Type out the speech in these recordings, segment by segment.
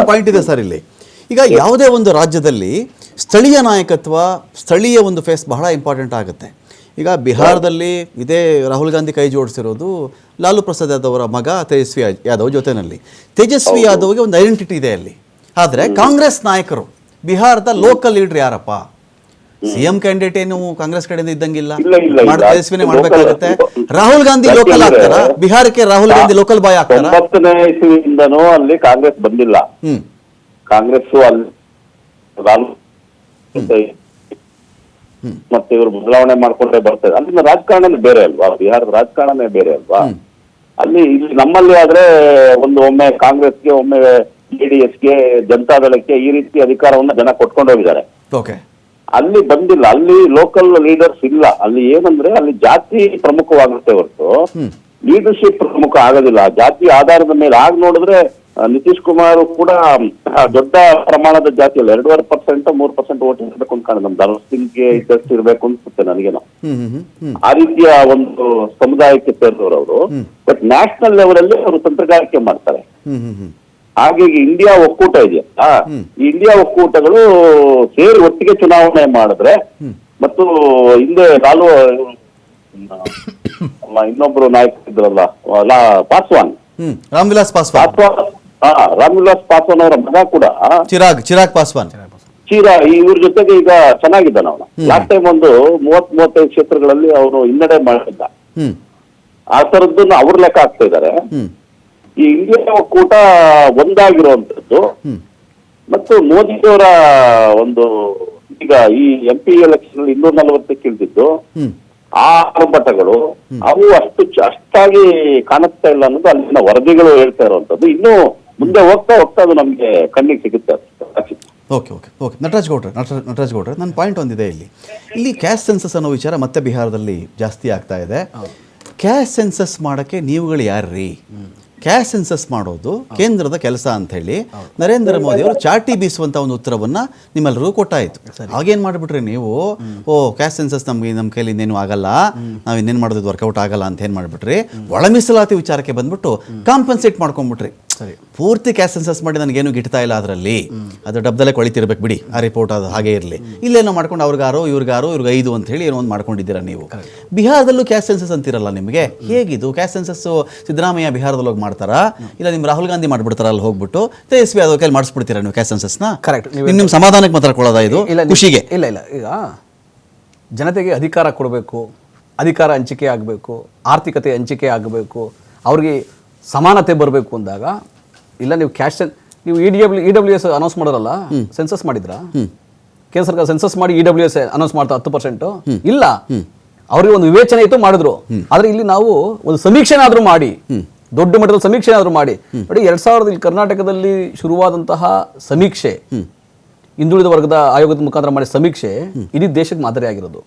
Point ಇದೆ sir ಇಲ್ಲಿ. ಈಗ ಯಾವುದೇ ಒಂದು ರಾಜ್ಯದಲ್ಲಿ ಸ್ಥಳೀಯ ನಾಯಕತ್ವ, ಸ್ಥಳೀಯ ಒಂದು ಫೇಸ್ ಬಹಳ ಇಂಪಾರ್ಟೆಂಟ್ ಆಗುತ್ತೆ. ಈಗ ಬಿಹಾರದಲ್ಲಿ ಇದೇ ರಾಹುಲ್ ಗಾಂಧಿ ಕೈ ಜೋಡಿಸಿರೋದು ಲಾಲು ಪ್ರಸಾದ್ ಯಾದವ್ ಅವರ ಮಗ ತೇಜಸ್ವಿ ಯಾದವ್ ಜೊತೆನಲ್ಲಿ. ತೇಜಸ್ವಿ ಯಾದವ್ಗೆ ಒಂದು ಐಡೆಂಟಿಟಿ ಇದೆ ಅಲ್ಲಿ. ಆದರೆ ಕಾಂಗ್ರೆಸ್ ನಾಯಕರು ಬಿಹಾರದ ಲೋಕಲ್ ಲೀಡರ್ ಯಾರಪ್ಪ? ಸಿಎಂ ಕ್ಯಾಂಡಿಡೇಟ್ ಏನು ಕಾಂಗ್ರೆಸ್ ಕಡೆಯಿಂದ ಇದ್ದಂಗಿಲ್ಲ, ತೇಜಸ್ವಿನೇ ಮಾಡ್ಬೇಕಾಗುತ್ತೆ. ರಾಹುಲ್ ಗಾಂಧಿ ಲೋಕಲ್ ಆಗ್ತಾರ ಬಿಹಾರಕ್ಕೆ? ರಾಹುಲ್ ಗಾಂಧಿ ಲೋಕಲ್ ಬಾಯ್ ಆಗ್ತಾರ? 90ನೇ ಇಸ್ವಿಯಿಂದನೂ ಅಲ್ಲಿ ಕಾಂಗ್ರೆಸ್ ಬಂದಿಲ್ಲ. ಕಾಂಗ್ರೆಸ್ ಅಲ್ಲಿ ಮತ್ತೆ ಇವರು ಬದಲಾವಣೆ ಮಾಡ್ಕೊಂಡ್ರೆ ಬರ್ತದೆ. ಅಲ್ಲಿನ ರಾಜಕಾರಣನೇ ಬೇರೆ ಅಲ್ವಾ, ಬಿಹಾರದ ರಾಜಕಾರಣನೇ ಬೇರೆ ಅಲ್ವಾ. ಅಲ್ಲಿ ಇಲ್ಲಿ ನಮ್ಮಲ್ಲಿ ಆದ್ರೆ ಒಮ್ಮೆ ಕಾಂಗ್ರೆಸ್ಗೆ, ಒಮ್ಮೆ ಜೆಡಿಎಸ್ಗೆ, ಜನತಾದಳಕ್ಕೆ ಈ ರೀತಿ ಅಧಿಕಾರವನ್ನ ಜನ ಕೊಟ್ಕೊಂಡು ಹೋಗಿದ್ದಾರೆ. ಅಲ್ಲಿ ಬಂದಿಲ್ಲ, ಅಲ್ಲಿ ಲೋಕಲ್ ಲೀಡರ್ಸ್ ಇಲ್ಲ. ಅಲ್ಲಿ ಏನಂದ್ರೆ ಅಲ್ಲಿ ಜಾತಿ ಪ್ರಮುಖವಾಗುತ್ತೆ ಹೊರತು ಲೀಡರ್ಶಿಪ್ ಪ್ರಮುಖ ಆಗೋದಿಲ್ಲ. ಜಾತಿ ಆಧಾರದ ಮೇಲೆ ಆಗ ನೋಡಿದ್ರೆ ನಿತೀಶ್ ಕುಮಾರ್ ಕೂಡ ದೊಡ್ಡ ಪ್ರಮಾಣದ ಜಾತಿ ಅಲ್ಲ, 2.5% 3% ಓಟ್ ಇರ್ಬೇಕು ಅಂತ ಕಾಣ. ನಮ್ ಧರ್ಮ ಸಿಂಗ್ಗೆ ಇದ್ದಷ್ಟು ಇರ್ಬೇಕು ಅನ್ಸುತ್ತೆ ನನಗೇನೋ. ಆ ರೀತಿಯ ಒಂದು ಸಮುದಾಯಕ್ಕೆ ಸೇರಿದವರು ಅವರು. ಬಟ್ ನ್ಯಾಷನಲ್ ಲೆವೆಲ್ ಅಲ್ಲಿ ಅವರು ತಂತ್ರಗಾರಿಕೆ ಮಾಡ್ತಾರೆ. ಹಾಗಾಗಿ ಇಂಡಿಯಾ ಒಕ್ಕೂಟ ಇದೆಯಲ್ಲ, ಈ ಇಂಡಿಯಾ ಒಕ್ಕೂಟಗಳು ಸೇರಿ ಒಟ್ಟಿಗೆ ಚುನಾವಣೆ ಮಾಡಿದ್ರೆ, ಮತ್ತು ಹಿಂದೆ ಇನ್ನೊಬ್ರು ನಾಯಕ ಇದ್ರಲ್ಲ ಪಾಸ್ವಾನ್, ರಾಮ್ ವಿಲಾಸ್ ಪಾಸ್ವಾನ್ ಅವರ ಮಗ ಕೂಡ ಚಿರಾಗ್ ಪಾಸ್ವಾನ್, ಇವ್ರ ಜೊತೆಗೆ ಈಗ ಚೆನ್ನಾಗಿದ್ದಾನ ಅವನು. ಲಾಸ್ಟ್ ಟೈಮ್ ಒಂದು 30-35 ಕ್ಷೇತ್ರಗಳಲ್ಲಿ ಅವನು ಹಿನ್ನಡೆ ಮಾಡಿದ್ದ. ಆ ತರದ್ದನ್ನ ಅವ್ರ ಲೆಕ್ಕ ಆಗ್ತಾ ಇದ್ದಾರೆ. ಈ ಇಂಡಿಯಾ ಒಕ್ಕೂಟ ಒಂದಾಗಿರುವಂತದ್ದು ಮತ್ತು ಮೋದಿಯವರ ಒಂದು ಈಗ ಈ MP ಎಲೆಕ್ಷನ್ 240ಕ್ಕೆ ಇಳಿದಿದ್ದು ಆ ಆರ್ಭಟಗಳು ಅವು ಅಷ್ಟಾಗಿ ಕಾಣಿಸ್ತಾ ಇಲ್ಲ ಅನ್ನೋದು ಅಲ್ಲಿನ ವರದಿಗಳು ಹೇಳ್ತಾ ಇರುವಂತದ್ದು. ಇನ್ನು ಮುಂದೆ ಹೋಗ್ತಾ ಅದು ನಮ್ಗೆ ಕಣ್ಣಿಗೆ ಸಿಗುತ್ತೆ. ಓಕೆ ನಟರಾಜ್ ಗೌಡ್ರೆ ನನ್ನ ಪಾಯಿಂಟ್ ಒಂದಿದೆ. ಇಲ್ಲಿ ಕ್ಯಾಸ್ಟ್ ಸೆನ್ಸಸ್ ಅನ್ನೋ ವಿಚಾರ ಮತ್ತೆ ಬಿಹಾರದಲ್ಲಿ ಜಾಸ್ತಿ ಆಗ್ತಾ ಇದೆ. ಕ್ಯಾಸ್ಟ್ ಸೆನ್ಸಸ್ ಮಾಡೋಕ್ಕೆ ನೀವುಗಳು ಯಾರ್ರೀ? ಕ್ಯಾಸ್ಟ್ ಸೆನ್ಸಸ್ ಮಾಡೋದು ಕೇಂದ್ರದ ಕೆಲಸ ಅಂತ ಹೇಳಿ ನರೇಂದ್ರ ಮೋದಿ ಅವರು ಚಾಟಿ ಬೀಸುವಂಥ ಒಂದು ಉತ್ತರವನ್ನು ನಿಮ್ಮೆಲ್ಲರಿಗೂ ಕೊಟ್ಟಾಯಿತು. ಹಾಗೇನು ಮಾಡಿಬಿಟ್ರಿ ನೀವು? ಕ್ಯಾಸ್ಟ್ ಸೆನ್ಸಸ್ ನಮ್ಮ ಕೈಲಿ ಇನ್ನೇನು ಆಗಲ್ಲ, ನಾವು ಇನ್ನೇನು ಮಾಡೋದು ವರ್ಕೌಟ್ ಆಗಲ್ಲ ಅಂತ ಏನು ಮಾಡಿಬಿಟ್ರಿ? ಒಳ ಮೀಸಲಾತಿ ವಿಚಾರಕ್ಕೆ ಬಂದ್ಬಿಟ್ಟು ಕಾಂಪನ್ಸೇಟ್ ಮಾಡ್ಕೊಂಡ್ಬಿಟ್ರಿ. ಪೂರ್ತಿ ಕ್ಯಾಸ್ಟ್ ಸೆನ್ಸಸ್ ಮಾಡಿ ನನಗೇನು ಗಿಟ್ತಾ ಇಲ್ಲ, ಅದರಲ್ಲಿ ಅದು ಡಬ್ದಲ್ಲೇ ಕೊಳಿತಿರ್ಬೇಕು ಬಿಡಿ, ಆ ರಿಪೋರ್ಟ್ ಅದು ಹಾಗೆ ಇರಲಿ. ಇಲ್ಲೇನೋ ಮಾಡ್ಕೊಂಡು ಅವ್ರಿಗಾರೋ ಇವ್ರಿಗೆ 5 ಅಂತ ಹೇಳಿ ಏನೋ ಒಂದು ಮಾಡ್ಕೊಂಡಿದ್ದೀರಾ ನೀವು. ಬಿಹಾರದಲ್ಲೂ ಕ್ಯಾಸ್ಟ್ ಸೆನ್ಸಸ್ ಅಂತಿರಲ್ಲ ನಿಮಗೆ. ಹೇಗಿದು ಕ್ಯಾಸ್ಟ್ ಸೆನ್ಸಸ್? ಸಿದ್ದರಾಮಯ್ಯ ಬಿಹಾರದಲ್ಲಿ ಹೋಗಿ ಮಾಡ್ತಾರಾ, ಇಲ್ಲ ನಿಮ್ಮ ರಾಹುಲ್ ಗಾಂಧಿ ಮಾಡ್ಬಿಡ್ತಾರ ಅಲ್ಲಿ ಹೋಗ್ಬಿಟ್ಟು? ತೇಜಸ್ವಿ ಯಾದವ್ ಕೈಲಿ ಮಾಡಿಸ್ಬಿಡ್ತೀರಾ ನೀವು ಕ್ಯಾಸ್ಟ್ ಸೆನ್ಸಸ್ನ? ಕರೆಕ್ಟ್. ನಿಮ್ಮ ಸಮಾಧಾನಕ್ಕೆ ಮಾತಾಡ್ಕೊಳ್ಳೋದಾ ಇದು? ಖುಷಿಗೆ ಇಲ್ಲ. ಈಗ ಜನತೆಗೆ ಅಧಿಕಾರ ಕೊಡಬೇಕು, ಅಧಿಕಾರ ಹಂಚಿಕೆ ಆಗಬೇಕು, ಆರ್ಥಿಕತೆ ಹಂಚಿಕೆ ಆಗಬೇಕು, ಅವ್ರಿಗೆ ಸಮಾನತೆ ಬರಬೇಕು ಅಂದಾಗ ಇಲ್ಲ ನೀವು ನೀವು EWS ಅನೌನ್ಸ್ ಮಾಡೋರಲ್ಲ, ಸೆನ್ಸಸ್ ಮಾಡಿದ್ರಾ? ಕೇಂದ್ರ ಸರ್ಕಾರ ಸೆನ್ಸಸ್ ಮಾಡಿ EWS ಅನೌನ್ಸ್ ಮಾಡ್ತಾ 10% ಇಲ್ಲ. ಅವ್ರಿಗೆ ಒಂದು ವಿವೇಚನೆ ಇತ್ತು, ಮಾಡಿದ್ರು. ಆದ್ರೆ ಇಲ್ಲಿ ನಾವು ಒಂದು ಸಮೀಕ್ಷೆನಾದ್ರೂ ಮಾಡಿ, ದೊಡ್ಡ ಮಟ್ಟದ ಸಮೀಕ್ಷೆ ಆದ್ರೂ ಮಾಡಿ ನೋಡಿ. 2000 ಕರ್ನಾಟಕದಲ್ಲಿ ಶುರುವಾದಂತಹ ಸಮೀಕ್ಷೆ, ಹಿಂದುಳಿದ ವರ್ಗದ ಆಯೋಗದ ಮುಖಾಂತರ ಮಾಡಿದ ಸಮೀಕ್ಷೆ ಇಡೀ ದೇಶಕ್ಕೆ ಮಾದರಿ ಆಗಿರೋದು.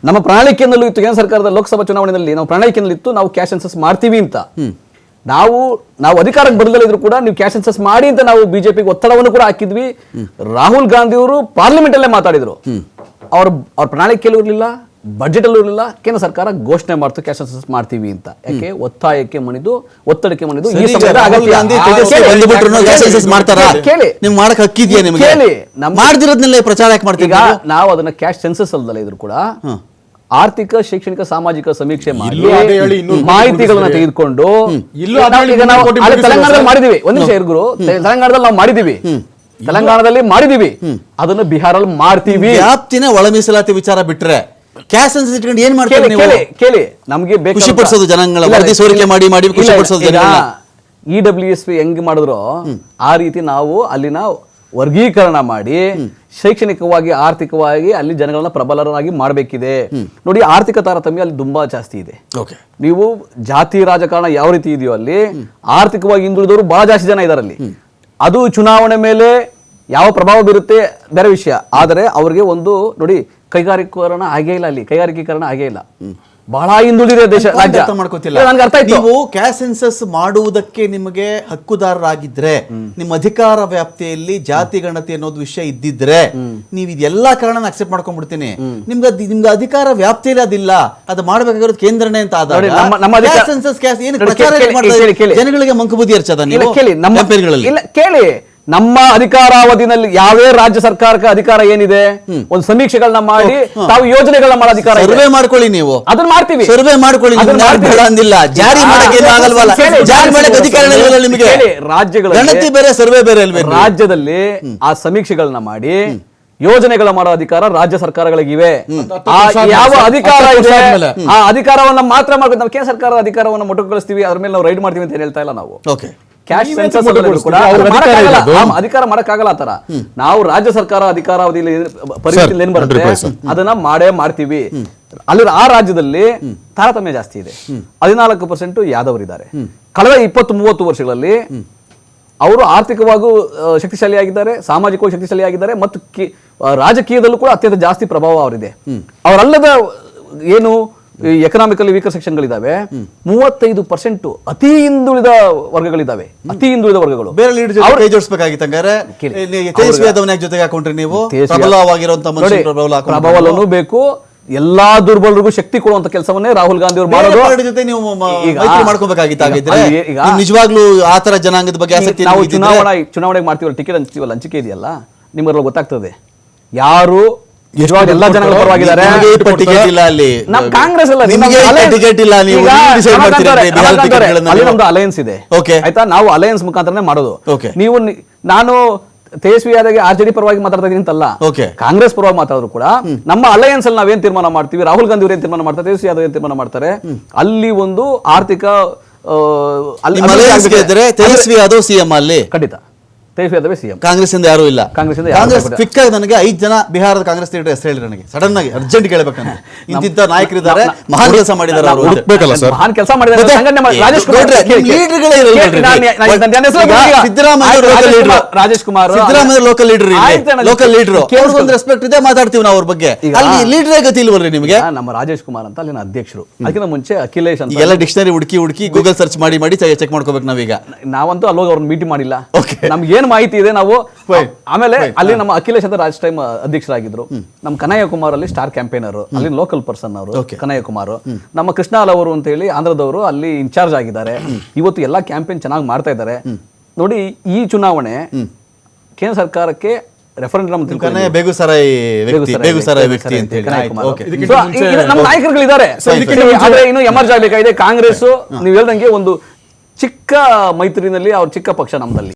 ನಮ್ಮ ಪ್ರಣಾಳಿಕೆಯಲ್ಲೂ ಇತ್ತು, ಕೇಂದ್ರ ಸರ್ಕಾರದ ಲೋಕಸಭಾ ಚುನಾವಣೆಯಲ್ಲಿ ನಾವು ಪ್ರಣಾಳಿಕೆಯಲ್ಲಿ ಇತ್ತು, ನಾವು ಕ್ಯಾಶ್ ಸೆನ್ಸಸ್ ಮಾಡ್ತೀವಿ ಅಂತ. ನಾವು ಅಧಿಕಾರಕ್ಕೆ ಬರದಲ್ಲಿದ್ರು ಕೂಡ ನೀವು ಕ್ಯಾಶ್ ಸೆನ್ಸಸ್ ಮಾಡಿ ಅಂತ ನಾವು ಬಿಜೆಪಿಗೆ ಒತ್ತಡವನ್ನು ಕೂಡ ಹಾಕಿದ್ವಿ. ರಾಹುಲ್ ಗಾಂಧಿ ಅವರು ಪಾರ್ಲಿಮೆಂಟ್ ಅಲ್ಲೇ ಮಾತಾಡಿದ್ರು. ಅವ್ರ ಪ್ರಣಾಳಿಕೆಯಲ್ಲೂ ಇರಲಿಲ್ಲ, ಬಜೆಟ್ ಅಲ್ಲೂ ಇರಲಿಲ್ಲ. ಕೇಂದ್ರ ಸರ್ಕಾರ ಘೋಷಣೆ ಮಾಡ್ತು ಕ್ಯಾಶ್ ಸೆನ್ಸಸ್ ಮಾಡ್ತೀವಿ ಅಂತ. ಯಾಕೆ? ಒತ್ತಾಯಕ್ಕೆ ಮಣಿದು, ಒತ್ತಡಕ್ಕೆ ಮಣಿದು. ಕೇಳಿ, ನೀವು ಮಾಡಕ್ ಹಕ್ಕಿದ್ಯಾ ನಿಮಗೆ? ಮಾಡ್ದಿರೋದ್ನೆಲ್ಲ ಪ್ರಚಾರ ಯಾಕೆ ಮಾಡ್ತೀವಿ? ಈಗ ನಾವು ಅದನ್ನ ಕ್ಯಾಶ್ ಸೆನ್ಸಸ್ ಅಲ್ಲದಲ್ಲ ಇದ್ರು ಕೂಡ ಆರ್ಥಿಕ, ಶೈಕ್ಷಣಿಕ, ಸಾಮಾಜಿಕ ಸಮೀಕ್ಷೆ ಮಾಡಿ ಮಾಹಿತಿಗಳನ್ನ ತೆಗೆದುಕೊಂಡು ತೆಲಂಗಾಣದಲ್ಲಿ ಮಾಡಿದೀವಿ. ಒಂದು ನಿಮಿಷ ಇರ್ಗುರು, ತೆಲಂಗಾಣದಲ್ಲಿ ನಾವು ಮಾಡಿದೀವಿ, ಅದನ್ನು ಬಿಹಾರಲ್ಲಿ ಮಾಡ್ತೀವಿ. ವ್ಯಾಪ್ತಿನ ಒಳ ಮೀಸಲಾತಿ ವಿಚಾರ ಬಿಟ್ರೆ ಕ್ಯಾಶ್ ಸೆನ್ಸಸ್ ಇಟ್ಕೊಂಡು ಏನ್ ಮಾಡ್ತೀವಿ? ಕೇಳಿ, ನಮಗೆ ಖುಷಿ ಪಡಿಸೋದು ಜನಗಳ ವರದಿ ಸೋರಿಕೆ ಮಾಡಿ ಖುಷಿ ಪಡಿಸೋದು ಜನಗಳ. EWS ಹೆಂಗ್ ಮಾಡಿದ್ರು ಆ ರೀತಿ ನಾವು ಅಲ್ಲಿನ ವರ್ಗೀಕರಣ ಮಾಡಿ ಶೈಕ್ಷಣಿಕವಾಗಿ, ಆರ್ಥಿಕವಾಗಿ ಅಲ್ಲಿ ಜನಗಳನ್ನ ಪ್ರಬಲರಾಗಿ ಮಾಡಬೇಕಿದೆ. ನೋಡಿ, ಆರ್ಥಿಕ ತಾರತಮ್ಯ ಅಲ್ಲಿ ತುಂಬಾ ಜಾಸ್ತಿ ಇದೆ. ನೀವು ಜಾತಿ ರಾಜಕಾರಣ ಯಾವ ರೀತಿ ಇದೆಯೋ ಅಲ್ಲಿ ಆರ್ಥಿಕವಾಗಿ ಹಿಂದುಳಿದವರು ಬಹಳ ಜಾಸ್ತಿ ಜನ ಇದಾರೆ ಅಲ್ಲಿ. ಅದು ಚುನಾವಣೆ ಮೇಲೆ ಯಾವ ಪ್ರಭಾವ ಬೀರುತ್ತೆ ಬೇರೆ ವಿಷಯ. ಆದರೆ ಅವ್ರಿಗೆ ಒಂದು ನೋಡಿ, ಕೈಗಾರಿಕೀಕರಣ ಆಗೇ ಇಲ್ಲ ಅಲ್ಲಿ, ಕೈಗಾರಿಕೀಕರಣ ಆಗೇ ಇಲ್ಲ. ಬಹಳ ಹಿಂದುಳಿದ ದೇಶ. ನೀವು ಕ್ಯಾಶ್ ಸೆನ್ಸಸ್ ಮಾಡುವುದಕ್ಕೆ ನಿಮಗೆ ಹಕ್ಕುದಾರರಾಗಿದ್ರೆ, ನಿಮ್ಮ ಅಧಿಕಾರ ವ್ಯಾಪ್ತಿಯಲ್ಲಿ ಜಾತಿ ಗಣತಿ ಅನ್ನೋದು ವಿಷಯ ಇದ್ದಿದ್ರೆ, ನೀವು ಇದೆಲ್ಲಾ ಕಾರಣ ಅಕ್ಸೆಪ್ಟ್ ಮಾಡ್ಕೊಂಡ್ಬಿಡ್ತೀನಿ. ನಿಮ್ಗೆ ಅಧಿಕಾರ ವ್ಯಾಪ್ತಿಯಲ್ಲಿ ಅದಿಲ್ಲ, ಅದು ಮಾಡ್ಬೇಕಾಗಿರೋದು ಕೇಂದ್ರನೇ ಅಂತ ಆದಾಗ ಜನಗಳಿಗೆ ಮಂಕು ಬುದ್ಧಿ ಹರ್ಚದ ನೀವು? ಕೇಳಿ, ನಮ್ಮ ಅಧಿಕಾರಾವಧಿನಲ್ಲಿ ಯಾವೇ ರಾಜ್ಯ ಸರ್ಕಾರಕ್ಕೆ ಅಧಿಕಾರ ಏನಿದೆ ಒಂದು ಸಮೀಕ್ಷೆಗಳನ್ನ ಮಾಡಿ ತಾವು ಯೋಜನೆಗಳನ್ನ ಮಾಡೋ ಅಧಿಕಾರ ಇದೆ. ಸರ್ವೆ ಮಾಡ್ಕೊಳ್ಳಿ ನೀವು, ಅದನ್ನ ಮಾಡ್ತೀವಿ. ಸರ್ವೆ ಮಾಡ್ಕೊಳ್ಳಿ, ಅದನ್ನ ನಿಮ್ಗೆ ಯಾರು ಮಾಡ್ತೀವಿ. ಬೇಡ ಅಂದಿಲ್ಲ. ಜಾರಿ ಮಾಡಕ್ಕೆ ಏನು ಆಗಲ್ವಲ್ಲ, ಜಾರಿ ಮಾಡಕ್ಕೆ ಅಧಿಕಾರ ಇಲ್ವಲ್ಲ ನಿಮಗೆ. ರಾಜ್ಯಗಳಲ್ಲಿ ಗಣತಿ ಬೇರೆ ಸರ್ವೆ ಬೇರೆ ಅಲ್ವೇ? ರಾಜ್ಯದಲ್ಲಿ ಆ ಸಮೀಕ್ಷೆಗಳನ್ನ ಮಾಡಿ ಯೋಜನೆಗಳ ಮಾಡೋ ಅಧಿಕಾರ ರಾಜ್ಯ ಸರ್ಕಾರಗಳಿಗಿವೆ. ಯಾವ ಅಧಿಕಾರ ಇದೆ ಆ ಅಧಿಕಾರವನ್ನ ಮಾತ್ರ ಮಾಡ್ಬೇಕು. ನಾವು ಕೇಂದ್ರ ಸರ್ಕಾರದ ಅಧಿಕಾರವನ್ನು ಮೊಟಕುಗೊಳಿಸ್ತೀವಿ, ಅದ್ರ ಮೇಲೆ ನಾವು ರೈಡ್ ಮಾಡ್ತೀವಿ ಅಂತ ಹೇಳ್ತಾ ಇಲ್ಲ ನಾವು. ಓಕೆ, ಕ್ಯಾಶ್ ನೀವೇ ಸೆನ್ಸಸ್ ಮೊಟಕುಗೊಳಿಸ್ತೀರಿ, ಅವ್ರ ಅಧಿಕಾರ ಇಲ್ಲ ಅದು. ಅಧಿಕಾರ ಮಾಡಕ್ಕಾಗಲ್ಲ ಆತರ. ನಾವು ರಾಜ್ಯ ಸರ್ಕಾರ ಅಧಿಕಾರಾವಧಿಯಲ್ಲಿ ಪರಿಸ್ಥಿತಿ ಏನ್ ಬರುತ್ತೆ 100%. ಅದನ್ನ ಮಾಡೇ ಮಾಡ್ತೀವಿ. ಅಲ್ಲಿ ಆ ರಾಜ್ಯದಲ್ಲಿ ತಾರತಮ್ಯ ಜಾಸ್ತಿ ಇದೆ. 14% ಯಾದವರಿದ್ದಾರೆ. ಕಳೆದ 20-30 ವರ್ಷಗಳಲ್ಲಿ ಅವರು ಆರ್ಥಿಕವಾಗೂ ಶಕ್ತಿಶಾಲಿಯಾಗಿದ್ದಾರೆ, ಸಾಮಾಜಿಕವಾಗಿ ಶಕ್ತಿಶಾಲಿಯಾಗಿದ್ದಾರೆ, ಮತ್ತು ರಾಜಕೀಯದಲ್ಲೂ ಕೂಡ ಅತ್ಯಂತ ಜಾಸ್ತಿ ಪ್ರಭಾವ ಅವರಿದೆ. ಅವರಲ್ಲದ ಏನು ಎಕನಾಮಿಕಲಿ ವೀಕರ್ ಸೆಕ್ಷನ್ಗಳಿದ್ದಾವೆ, 35% ಅತಿ ಹಿಂದುಳಿದ ವರ್ಗಗಳಿದ್ದಾವೆ. ಅತಿ ಹಿಂದುಳಿದ ವರ್ಗಗಳು ಬೇರೆ ಲೀಡರ್ ಜೊತೆ ಕೈ ಜೋಡಿಸಬೇಕಾಗಿತ್ತು. ಹಂಗಾರೆ ತೇಜಸ್ವಿ ಯಾದವ್ನ ಯಾಕೆ ಜೊತೆಗೆ ಹಾಕೊಂಡ್ರಿ ನೀವು? ಪ್ರಬಲವಾಗಿರುವಂತ ಮನುಷ್ಯನ ಪ್ರಭಾವನೂ ಬೇಕು. ಎಲ್ಲಾ ದುರ್ಬಲರಿಗೂ ಶಕ್ತಿ ಕೊಡುವಂತ ಕೆಲಸವನ್ನೇ ರಾಹುಲ್ ಗಾಂಧಿ ಅವರು ಮಾಡೋದು. ಜೊತೆ ನೀವು ಈಗ ಮಾಡ್ಕೋಬೇಕಾಗಿತ್ತು. ಈಗ ನಿಜವಾಗ್ಲೂ ಆ ತರ ಜನಾಂಗದ ಬಗ್ಗೆ ಆಸಕ್ತಿ ನಾವು ಚುನಾವಣೆಗೆ ಮಾಡ್ತೀವಲ್ಲ, ಟಿಕೆಟ್ ಹಂಚ್ತೀವಲ್ಲ, ಹಂಚಿಕೆ ಇದೆಯಲ್ಲ, ನಿಮ್ಗೆಲ್ಲ ಗೊತ್ತಾಗ್ತದೆ ಯಾರು ನಿಜವಾಗಿ ಎಲ್ಲಾ ಜನಗಳ ಪರವಾಗಿದ್ದಾರೆ. ಟಿಕೆಟ್ ಇಲ್ಲ ಅಲ್ಲಿ, ನಮ್ ಕಾಂಗ್ರೆಸ್ ಅಲ್ಲ, ಟಿಕೆಟ್ ಇಲ್ಲ, ನೀವು ಡಿಸೈಡ್ ಮಾಡ್ತೀರಿ. ಅಲ್ಲಿ ನಮ್ದು ಅಲಯನ್ಸ್ ಇದೆ, ಓಕೆ ಆಯ್ತಾ? ನಾವು ಅಲಯನ್ಸ್ ಮುಖಾಂತರನೇ ಮಾಡೋದು. ಓಕೆ, ನೀವು ನಾನು ತೇಜಸ್ವಿ ಯಾದವ್ಗೆ ಆರ್ಜೆಡಿ ಪರವಾಗಿ ಮಾತಾಡ್ತಾ ಇದೀನಿ ಅಂತಲ್ಲ, ಓಕೆ, ಕಾಂಗ್ರೆಸ್ ಪರವಾಗಿ ಮಾತಾಡಿದ್ರು ಕೂಡ ನಮ್ಮ ಅಲಯನ್ಸ್ ಅಲ್ಲಿ ನಾವೇನ್ ತೀರ್ಮಾನ ಮಾಡ್ತೀವಿ, ರಾಹುಲ್ ಗಾಂಧಿ ಅವ್ರು ಏನ್ ತೀರ್ಮಾನ ಮಾಡ್ತಾರೆ, ತೇಜಸ್ವಿ ಯಾದವ್ ಏನ್ ತೀರ್ಮಾನ ಮಾಡ್ತಾರೆ, ಅಲ್ಲಿ ಒಂದು ಆರ್ಥಿಕ ತೇಜಸ್ವಿ ಯಾದವ್ ಸಿಎಂ ಅಲ್ಲಿ ಖಂಡಿತ ತೇಜಸ್ವಿ ಯಾದವ್ ಸಿಎಂ. ಕಾಂಗ್ರೆಸ್ ಇಂದ ಯಾರು ಇಲ್ಲ. ಕಾಂಗ್ರೆಸ್ ಫಿಕ್ ಆಗಿ ನನಗೆ 5 ಜನ ಬಿಹಾರದ ಕಾಂಗ್ರೆಸ್ ಲೀಡರ್ ಹೆಸರು ಹೇಳಿ ನನಗೆ. ಸಡನ್ ಆಗಿ ಅರ್ಜೆಂಟ್ ಕೇಳಬೇಕು ನನಗೆ. ಇಂತಿಂತ ನಾಯಕರಿದ್ದಾರೆ, ಮಹಾನ್ ಕೆಲಸ ಮಾಡಿದ್ದಾರೆ ಅವರು. ಹುಡುಕ್ಬೇಕಲ್ಲ ಸರ್. ಮಹಾನ್ ಕೆಲಸ ಮಾಡಿದ್ದಾರೆ, ಸಂಘಟನೆ ಮಾಡಿ. ರಾಜೇಶ್ ಕುಮಾರ್ ಲೀಡರ್ಗಳೇ Rajesh Kumar Siddaramaiah local leader, local leader, ಒಂದು ರೆಸ್ಪೆಕ್ಟ್ ಇದೆ, ಮಾತಾಡ್ತೀವಿ ನಾವು ಅವ್ರ ಬಗ್ಗೆ. ಅಲ್ಲಿ ಲೀಡರೇ ಗತಿ ಇಲ್ವಲ್ರಿ ನಿಮಗೆ? ನಮ್ಮ ರಾಜೇಶ್ ಕುಮಾರ್ ಅಂತ ಅಲ್ಲಿನ ಅಧ್ಯಕ್ಷರು. ಅದಕ್ಕಿಂತ ಮುಂಚೆ ಅಖಿಲೇಶ್ ಅಂತ ಎಲ್ಲ ಡಿಕ್ಷನರಿ ಹುಡುಕಿ ಗೂಗಲ್ ಸರ್ಚ್ ಮಾಡಿ ಚೆಕ್ ಮಾಡ್ಕೋಬೇಕು ನಾವೀಗ. ನಾವಂತೂ ಅಲ್ಲೋಗಿ ಅವ್ರನ್ನ ಮೀಟಿಂಗ್ ಮಾಡಿಲ್ಲ. ನಮ್ಗೆ ಏನ್ ಮಾಹಿತಿ ಇದೆ ನಾವು. ಆಮೇಲೆ ಅಲ್ಲಿ ನಮ್ಮ ಅಖಿಲೇಶ್ ಅಂತ ರಾಜ್ ಟೈಮ್ ಅಧ್ಯಕ್ಷರಾಗಿದ್ರು. ನಮ್ಮ ಕನಯ್ಯ ಕುಮಾರ್ ಅಲ್ಲಿ ಸ್ಟಾರ್ ಕ್ಯಾಂಪೇನರ್, ಅಲ್ಲಿ ಲೋಕಲ್ ಪರ್ಸನ್ ಅವರು ಕನಯ್ಯ ಕುಮಾರ್. ನಮ್ಮ ಕೃಷ್ಣಾಲ್ ಅವರು ಅಂತ ಹೇಳಿ ಆಂಧ್ರದವರು ಅಲ್ಲಿ ಇನ್ಚಾರ್ಜ್ ಆಗಿದ್ದಾರೆ. ಇವತ್ತು ಎಲ್ಲಾ ಕ್ಯಾಂಪೇನ್ ಚೆನ್ನಾಗಿ ಮಾಡ್ತಾ ಇದ್ದಾರೆ. ನೋಡಿ, ಈ ಚುನಾವಣೆ ಕೇಂದ್ರ ಸರ್ಕಾರಕ್ಕೆ ರೆಫರೆಂಡಮ್ ಬೇಗುಸರಾಯಿ ವ್ಯಕ್ತಿ ಅಂತ ಹೇಳಿ ನಮ್ಮ ನಾಯಕರುಗಳಿದ್ದಾರೆ. ಆದ್ರೆ ಇನ್ನು ಎಮರ್ಜ್ ಆಗ್ಬೇಕಾಗಿದೆ ಕಾಂಗ್ರೆಸ್. ನೀವು ಹೇಳ್ದಂಗೆ ಒಂದು ಚಿಕ್ಕ ಮೈತ್ರಿನಲ್ಲಿ ಅವ್ರ ಚಿಕ್ಕ ಪಕ್ಷ ನಮ್ಮದಲ್ಲಿ